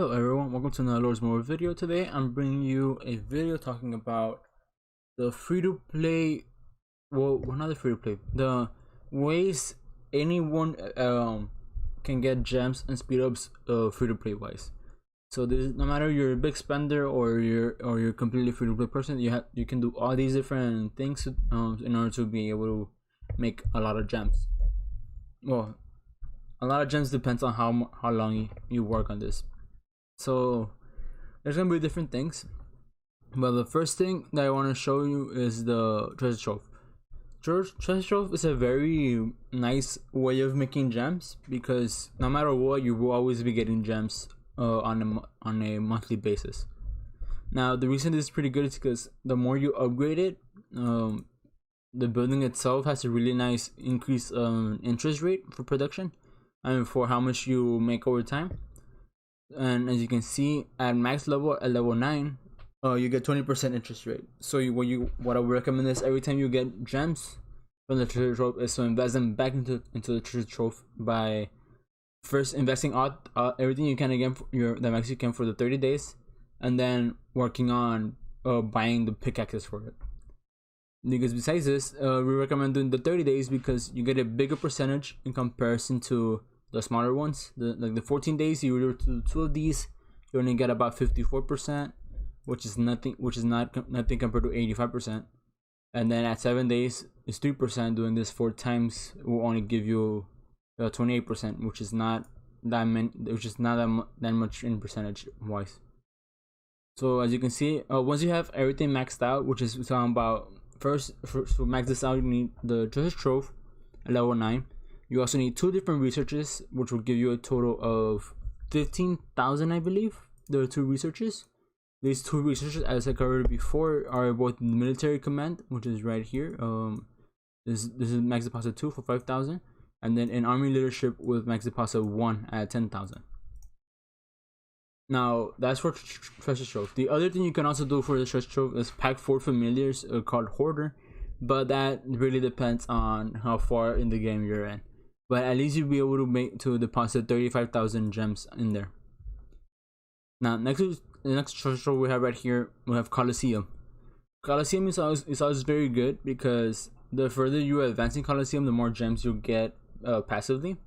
Hello everyone, welcome to another Lord's More video. Today I'm bringing you a video talking about the free-to-play, well not the free-to-play, the ways anyone can get gems and speed-ups free-to-play wise. So this, no matter you're a big spender or you're a completely free-to-play person, you can do all these different things in order to be able to make a lot of gems. Well, a lot of gems depends on how long you work on this. So there's gonna be different things, but the first thing that I want to show you is the treasure trove. Treasure trove is a very nice way of making gems because no matter what, you will always be getting gems on a monthly basis. Now the reason this is pretty good is because the more you upgrade it, the building itself has a really nice increase interest rate for production and for how much you make over time. And as you can see, at max level, at level 9, you get 20% interest rate. So what I would recommend is every time you get gems from the treasure trove is to invest them back into the treasure trove by first investing everything you can again for the max you can for the 30 days, and then working on buying the pickaxes for it. Because besides this, we recommend doing the 30 days because you get a bigger percentage in comparison to the smaller ones. Like the 14 days, you were to do 2 of these, you only get about 54%, which is nothing compared to 85%. And then at 7 days is 3%. Doing this 4 times will only give you 28%, which is not that much in percentage wise. So as you can see, once you have everything maxed out, which is talking about first to max this out, you need the treasure trove at level 9. You also need 2 different researches, which will give you a total of 15,000, I believe. There are 2 researches. These 2 researches, as I covered before, are both the military command, which is right here. This is max deposit 2 for 5,000, and then an army leadership with max deposit 1 at 10,000. Now that's for treasure trove. The other thing you can also do for the treasure trove is pack 4 familiars called Hoarder, but that really depends on how far in the game you're in. But at least you'll be able to deposit 35,000 gems in there. Now the next treasure trove we have right here, we have Coliseum. Coliseum is always very good because the further you advance in Coliseum, the more gems you'll get passively.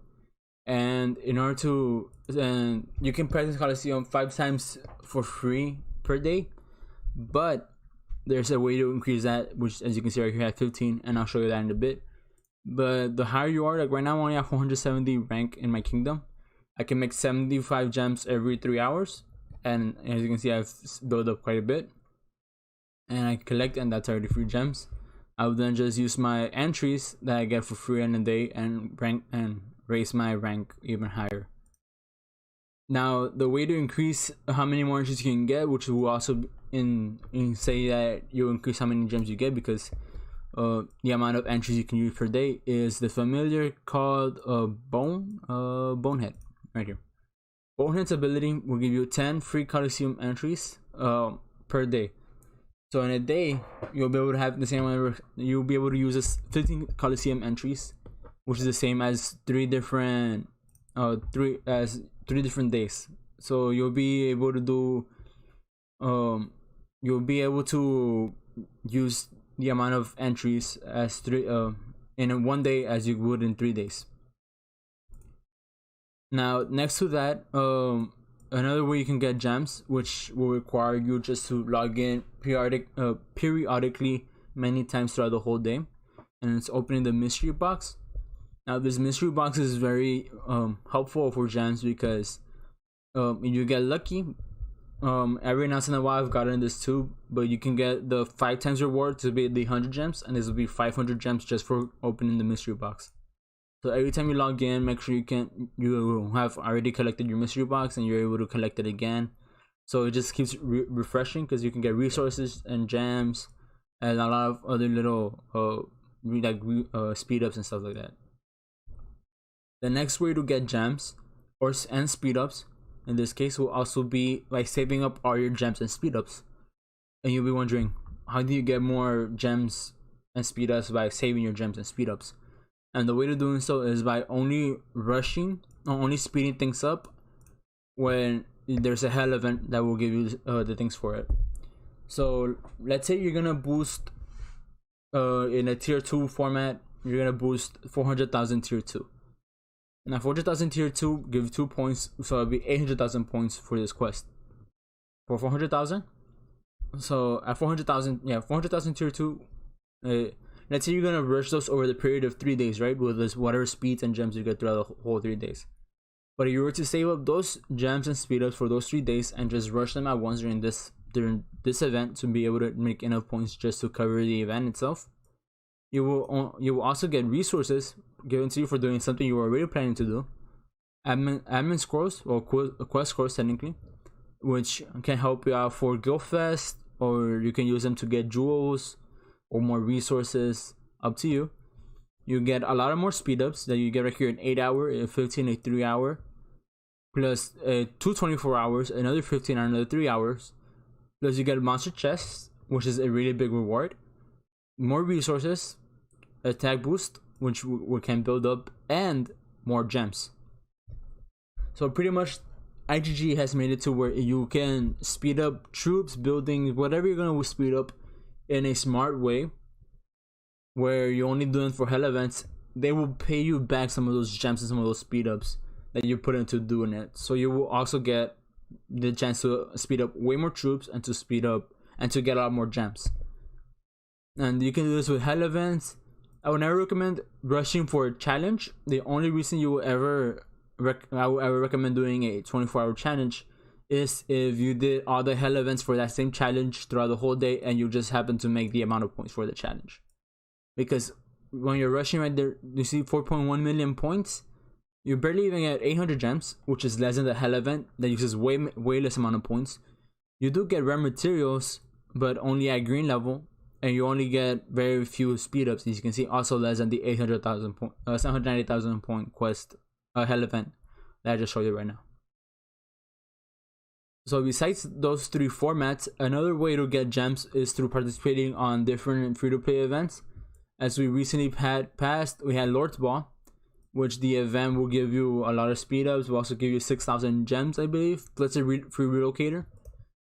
And in order to, you can practice Coliseum 5 times for free per day, but there's a way to increase that, which as you can see right here at 15, and I'll show you that in a bit. But the higher you are, like right now I'm only at 470 rank in my kingdom. I can make 75 gems every 3 hours, and as you can see, I've built up quite a bit, and I collect, and that's already free gems. I would then just use my entries that I get for free in a day and raise my rank even higher. Now the way to increase how many more entries you can get, which will also say that you'll increase how many gems you get, because the amount of entries you can use per day, is the familiar called Bonehead right here. Bonehead's ability will give you 10 free Coliseum entries per day. So in a day you'll be able to have the same number, you'll be able to use 15 Coliseum entries, which is the same as 3 different days. So you'll be able to do you'll be able to use the amount of entries as in 1 day as you would in 3 days. Now next to that, another way you can get gems, which will require you just to log in periodically many times throughout the whole day, and it's opening the mystery box. Now this mystery box is very helpful for gems because you get lucky. Every once in a while I've gotten this too, but you can get the 5 times reward to be the 100 gems, and this will be 500 gems just for opening the mystery box. So every time you log in, make sure you have already collected your mystery box and you're able to collect it again. So it just keeps refreshing because you can get resources and gems and a lot of other little speed ups and stuff like that. The next way to get gems and speed ups in this case will also be by saving up all your gems and speed ups. And you'll be wondering, how do you get more gems and speed ups by saving your gems and speed ups? And the way to doing so is by only speeding things up when there's a hell event that will give you the things for it. So let's say you're gonna boost in a tier 2 format, you're gonna boost 400,000 tier 2. Now 400,000 tier 2 give 2 points, so it'll be 800,000 points for this quest. For 400,000, so at 400,000, yeah, 400,000 tier 2, let's say you're gonna rush those over the period of 3 days, right? With this whatever speeds and gems you get throughout the whole 3 days. But if you were to save up those gems and speed ups for those 3 days and just rush them at once during this event to be able to make enough points just to cover the event itself, you will also get resources given to you for doing something you were already planning to do, admin scrolls, or quest scrolls technically, which can help you out for Guildfest, or you can use them to get jewels or more resources, up to you. You get a lot of more speed ups that you get right here: an 8 hour, a 15, a 3 hour, plus 2 24 hours, another 15 and another 3 hours. Plus you get monster chests, which is a really big reward, more resources, attack boost, which we can build up, and more gems. So pretty much IGG has made it to where you can speed up troops, buildings, whatever you're gonna speed up in a smart way, where you're only doing for hell events. They will pay you back some of those gems and some of those speed ups that you put into doing it. So you will also get the chance to speed up way more troops and to speed up and to get a lot more gems. And you can do this with hell events. I would never recommend rushing for a challenge. The only reason you will ever I would recommend doing a 24-hour challenge is if you did all the hell events for that same challenge throughout the whole day and you just happen to make the amount of points for the challenge. Because when you're rushing right there, you see 4.1 million points, you barely even get 800 gems, which is less than the hell event that uses way less amount of points. You do get rare materials, but only at green level, and you only get very few speed ups, as you can see, also less than the 800,000 point 790,000 point quest hell event that I just showed you right now. So besides those 3 formats, another way to get gems is through participating on different free-to-play events. As we recently passed, we had Lord's Ball, which the event will give you a lot of speed ups. Will also give you 6,000 gems, I believe, plus a free relocator.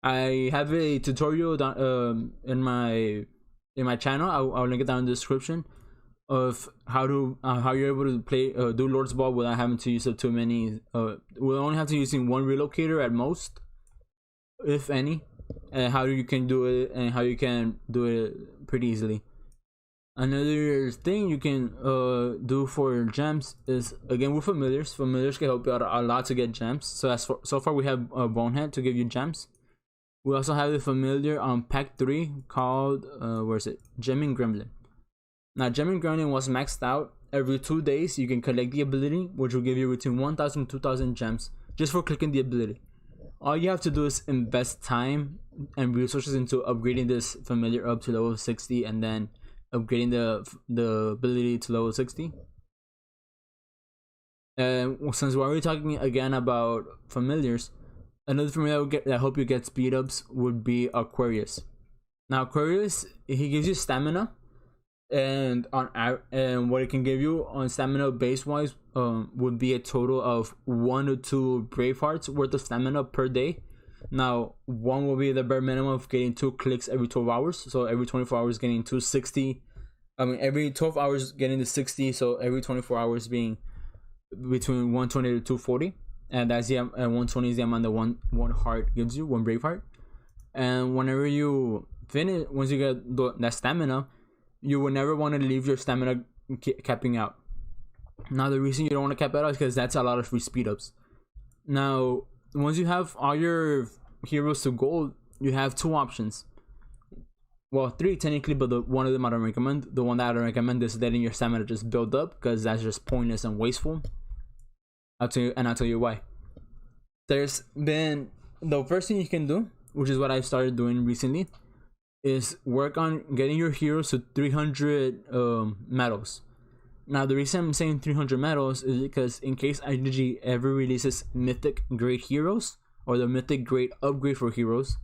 I have a tutorial down, in my channel. I'll link it down in the description of how you're able to play do Lord's Ball without having to use up too many. We'll only have to using 1 relocator at most, if any, and how you can do it and how you can do it pretty easily. Another thing you can do for gems is, again, with familiars. Familiars can help you out a lot to get gems. So far we have Bonehead to give you gems. We also have the familiar on pack 3 called where is it? Gemming Gremlin. Now Gemming Gremlin was maxed out. Every 2 days you can collect the ability, which will give you between 1,000 and 2,000 gems just for clicking the ability. All you have to do is invest time and resources into upgrading this familiar up to level 60, and then upgrading the ability to level 60. And since we're already talking again about familiars, another familiar that help you get speed ups would be Aquarius. Now Aquarius, he gives you stamina, and what it can give you on stamina base wise would be a total of 1 to 2 brave hearts worth of stamina per day. Now 1 will be the bare minimum of getting 2 clicks every 12 hours, so every 24 hours getting 260. Every 12 hours getting to 60, so every 24 hours being between 120 to 240, and that's the 120 is the amount that one heart gives you, 1 brave heart. And whenever you finish, once you get that stamina, you will never want to leave your stamina capping out. Now the reason you don't want to cap it out is because that's a lot of free speed ups. Now once you have all your heroes to gold, you have 2 options. Well, 3 technically, but one of them I don't recommend. The one that I don't recommend is letting your stamina just build up, because that's just pointless and wasteful. I'll tell you why. There's been the first thing you can do, which is what I've started doing recently, is work on getting your heroes to 300 medals. Now the reason I'm saying 300 medals is because in case IGG ever releases mythic grade heroes, or the mythic grade upgrade for heroes,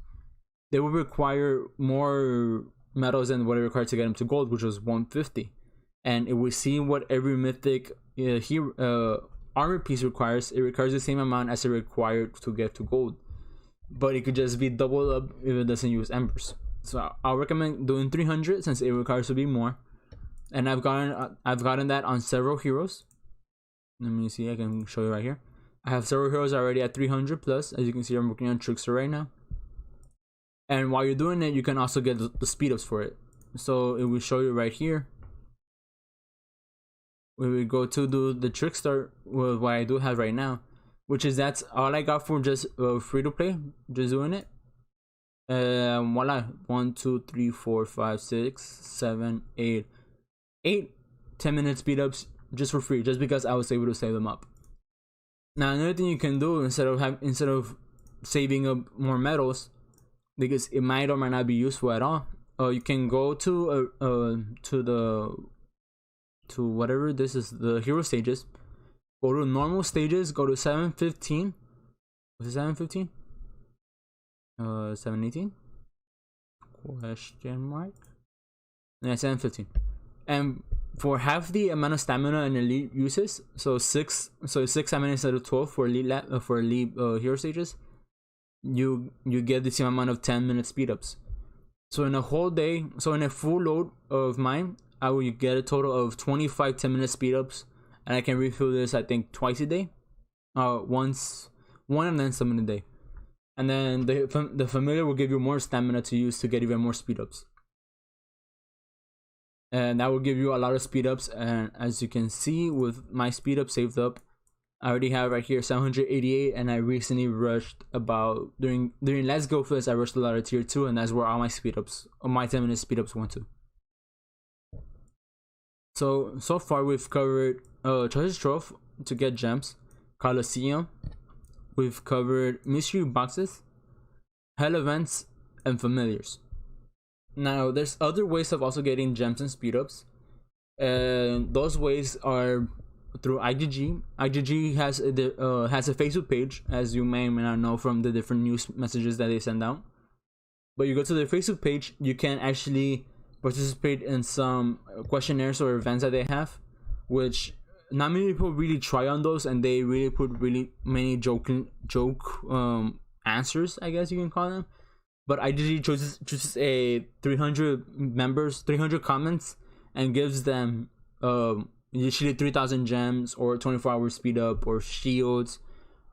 they will require more medals than what it required to get them to gold, which was 150. And if we see what every mythic armor piece requires, it requires the same amount as it required to get to gold. but it could just be double up if it doesn't use embers. So I'll recommend doing 300 since it requires to be more. And I've gotten that on several heroes. Let me see, I can show you right here. I have several heroes already at 300 plus. As you can see, I'm working on Trickster right now. And while you're doing it, you can also get the speed ups for it. So it will show you right here. We will go to do the Trickster with what I do have right now, which is that's all I got for just free to play, just doing it. Voila, 1 2 3 4 5 6 7 8 10-minute speed ups just for free, just because I was able to save them up. Now another thing you can do instead of saving up more medals, because it might or might not be useful at all, you can go to whatever this is, the hero stages. Go to normal stages, go to 715. Was it 715? 718? Question mark? Yeah, 715. And for half the amount of stamina an elite uses, so 6 stamina instead of 12 for elite hero stages, you get the same amount of 10-minute speed ups. So in a whole day, so in a full load of mine, I will get a total of 25 10-minute speed ups, and I can refill this I think twice a day, one and then some in a day. And then the familiar will give you more stamina to use to get even more speed ups, and that will give you a lot of speed ups. And as you can see, with my speed up saved up, I already have right here 788, and I recently rushed about during Let's Go Fest. I rushed a lot of tier 2, and that's where all my speed ups, my 10-minute speed ups went to. So far we've covered Treasure Trove to get gems, Coliseum, we've covered mystery boxes, hell events, and familiars. Now there's other ways of also getting gems and speed ups, and those ways are through IGG. IGG has a Facebook page, as you may or may not know from the different news messages that they send out. But you go to their Facebook page, you can actually participate in some questionnaires or events that they have, which not many people really try on those, and they really put really many joke answers, I guess you can call them. But IGG chooses a 300 comments and gives them usually 3,000 gems or 24-hour speed up or shields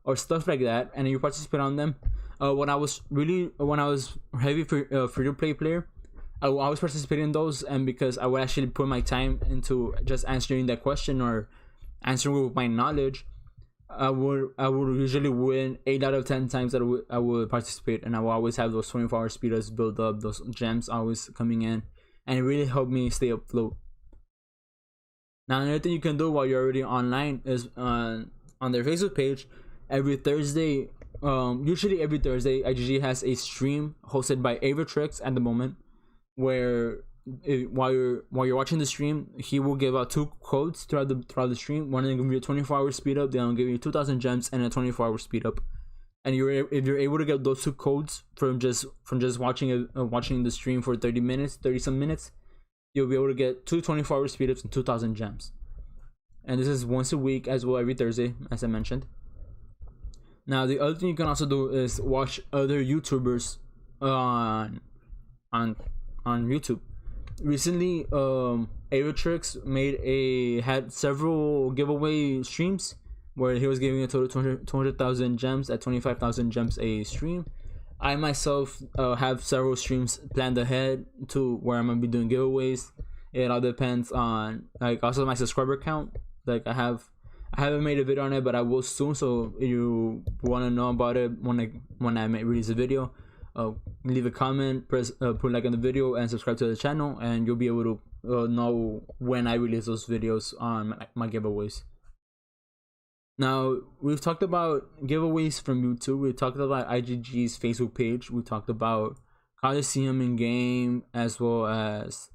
or stuff like that, and you participate on them. When I was heavy for free to play player, I was participating in those, and because I would actually put my time into just answering that question or answering with my knowledge, I would usually win 8 out of 10 times that I would participate, and I will always have those 24-hour speed ups build up, those gems always coming in, and it really helped me stay afloat. Now another thing you can do while you're already online is on their Facebook page, every Thursday, usually every Thursday, IGG has a stream hosted by Avitrix at the moment, where while you're watching the stream, he will give out 2 codes throughout the stream. One of them will give you a 24-hour speed up, the other will give you 2,000 gems and a 24-hour speed up. And if you're able to get those 2 codes from just watching the stream for 30 some minutes, you'll be able to get 2 24-hour speed ups and 2,000 gems. And this is once a week as well, every Thursday, as I mentioned. Now the other thing you can also do is watch other YouTubers on YouTube. Recently, Avitrix had several giveaway streams where he was giving a total of 200,000 gems at 25,000 gems a stream. I myself have several streams planned ahead to where I'm gonna be doing giveaways. It all depends on also my subscriber count. I haven't made a video on it, but I will soon. So if you want to know about it when I release a video, leave a comment, put like on the video, and subscribe to the channel, and you'll be able to know when I release those videos on my giveaways. Now we've talked about giveaways from YouTube. We talked about IGG's Facebook page. We talked about Coliseum in game, as well as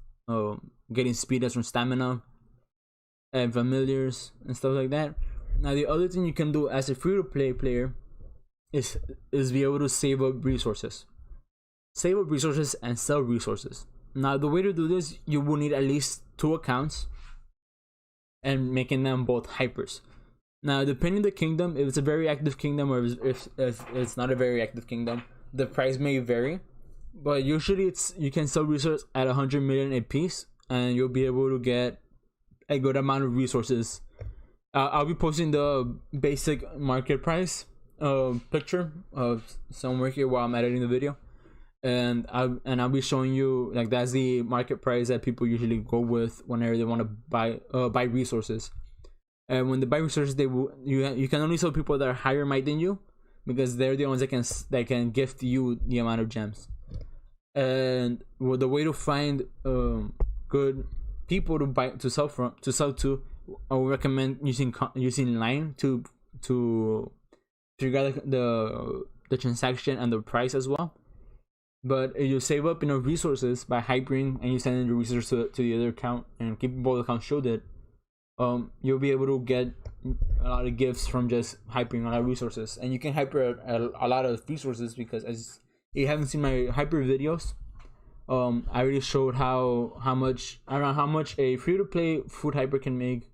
getting speed ups from stamina and familiars and stuff like that. Now the other thing you can do as a free to play player is be able to save up resources and sell resources. Now the way to do this, you will need at least 2 accounts and making them both hypers. Now depending on the kingdom, if it's a very active kingdom or if it's not a very active kingdom, the price may vary, but usually you can sell resources at 100 million a piece, and you'll be able to get a good amount of resources. I'll be posting the basic market price picture of somewhere here while I'm editing the video, and I'll be showing you, like, that's the market price that people usually go with whenever they want to buy resources. And when they buy resources, you can only sell people that are higher might than you, because they're the ones that can gift you the amount of gems. And the way to find good people to sell to, I would recommend using line to figure out the transaction and the price as well. But if you save up enough resources by hypering and you send in the resources to the other account and keep both accounts shielded, you'll be able to get a lot of gifts from just hypering a lot of resources. And you can hyper a lot of resources, because as you haven't seen my hyper videos, I already showed how much a free-to-play food hyper can make,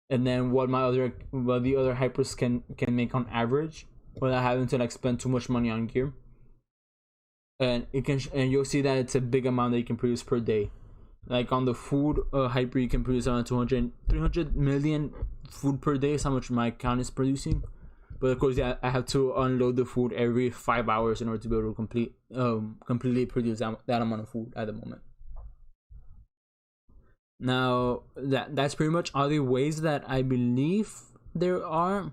and then what the other hypers can make on average without having to, like, spend too much money on gear. And you'll see that it's a big amount that you can produce per day. Like on the food hyper, you can produce around 300 million food per day. Is how much my account is producing. But of course, I have to unload the food every 5 hours in order to be able to completely produce that amount of food at the moment. Now that's pretty much all the ways that I believe there are.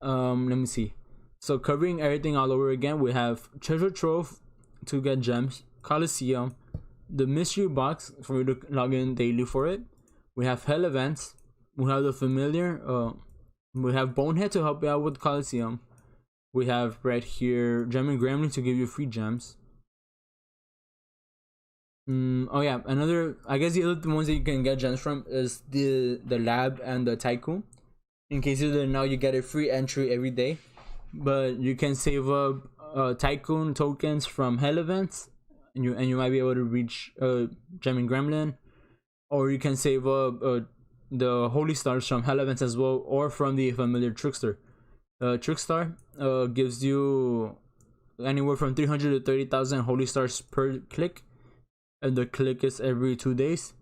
Let me see. So covering everything all over again, we have treasure trove to get gems, Coliseum, the mystery box for you to log in daily for it. We have hell events. We have the familiar. We have Bonehead to help you out with Coliseum. We have right here Gem Gremlin to give you free gems. Oh yeah, I guess the other ones that you can get gems from is the lab and the tycoon. In case you didn't know, you get a free entry every day, but you can save up tycoon tokens from hell events, and you might be able to reach Gem Gremlin, or you can save up the holy stars from hell events as well, or from the familiar Trickster. Trickster gives you anywhere from 300 to 30,000 holy stars per click, and the click is every 2 days.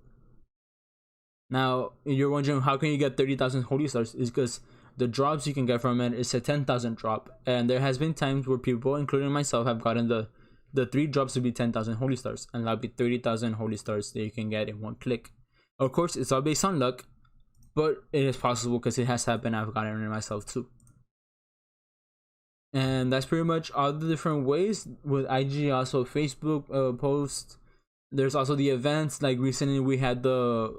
Now you're wondering, how can you get 30,000 holy stars? Is because the drops you can get from it is a 10,000 drop, and there has been times where people, including myself, have gotten the 3 drops to be 10,000 holy stars, and that'll be 30,000 holy stars that you can get in 1 click. Of course, it's all based on luck, but it is possible because it has happened. I've gotten it myself too. And that's pretty much all the different ways. With IG, also Facebook posts. There's also the events. Like recently, we had a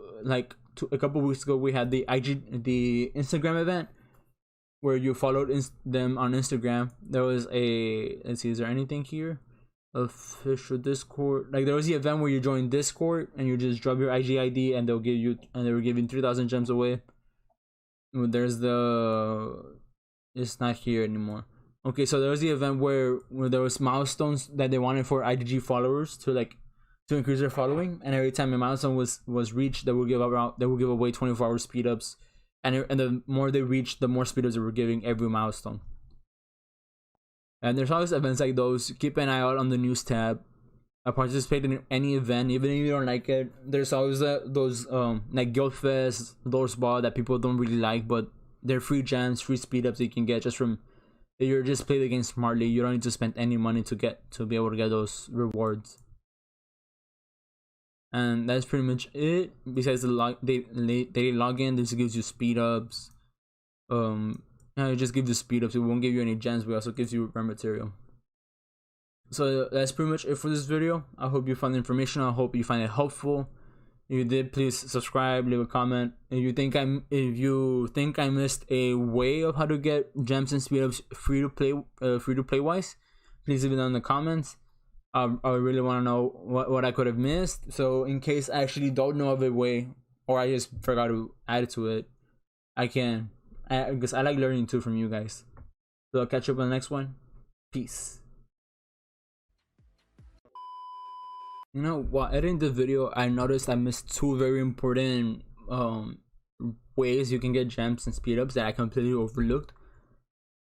couple weeks ago, we had the Instagram event where you followed them on Instagram. There was let's see, is there anything here? Official Discord. Like, there was the event where you join Discord and you just drop your IG ID, and they were giving 3,000 gems away. There's it's not here anymore. Okay, so there was the event where there was milestones that they wanted for IG followers to increase their following, and every time a milestone was reached, they will give away 24-hour speed ups, and the more they reach, the more speed ups they were giving every milestone. And there's always events like those. Keep an eye out on the news tab. I participate in any event, even if you don't like it. There's always those like Guild Fest, Lord's Ball that people don't really like, but they're free gems, free speed ups you can get just from, if you're just play the game smartly. You don't need to spend any money to be able to get those rewards. And that's pretty much it. Besides the daily login, this gives you speed ups. It just gives you speed ups. It won't give you any gems, but it also gives you rare material. So that's pretty much it for this video. I hope you found the information. I hope you find it helpful. If you did, please subscribe, leave a comment. If you think I missed a way of how to get gems and speed ups free to play wise, please leave it down in the comments. I really want to know what I could have missed. So in case I actually don't know of a way, or I just forgot to add it to it, because I like learning too from you guys. So I'll catch you up on the next one. Peace. You know, while editing the video, I noticed I missed 2 very important ways you can get gems and speed ups that I completely overlooked.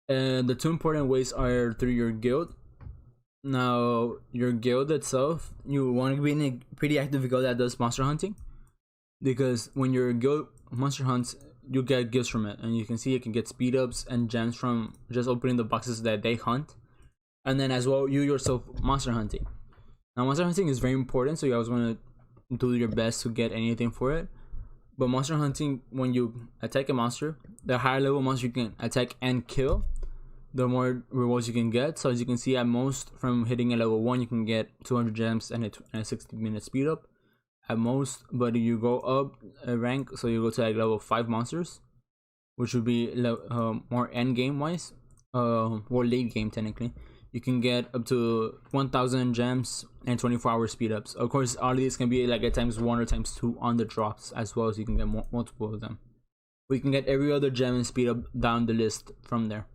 And the 2 important ways are through your guild. Now, your guild itself, you want to be in a pretty active guild that does monster hunting, because when your guild monster hunts, you get gifts from it, and you can see you can get speed ups and gems from just opening the boxes that they hunt, and then as well you yourself monster hunting. Now, monster hunting is very important, so you always want to do your best to get anything for it. But monster hunting, when you attack a monster, the higher level monster you can attack and kill, the more rewards you can get. So as you can see, at most from hitting a level 1 you can get 200 gems and a 60-minute speed up at most. But you go up a rank, so you go to like level 5 monsters, which would be more end game wise, or late game technically, you can get up to 1000 gems and 24-hour speed ups. Of course, all of these can be like at times 1 or times 2 on the drops as well, so you can get multiple of them. We can get every other gem and speed up down the list from there.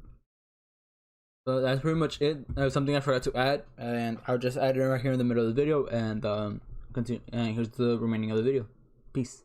So that's pretty much it. Something I forgot to add, and I'll just add it right here in the middle of the video, and continue. And here's the remaining of the video. Peace.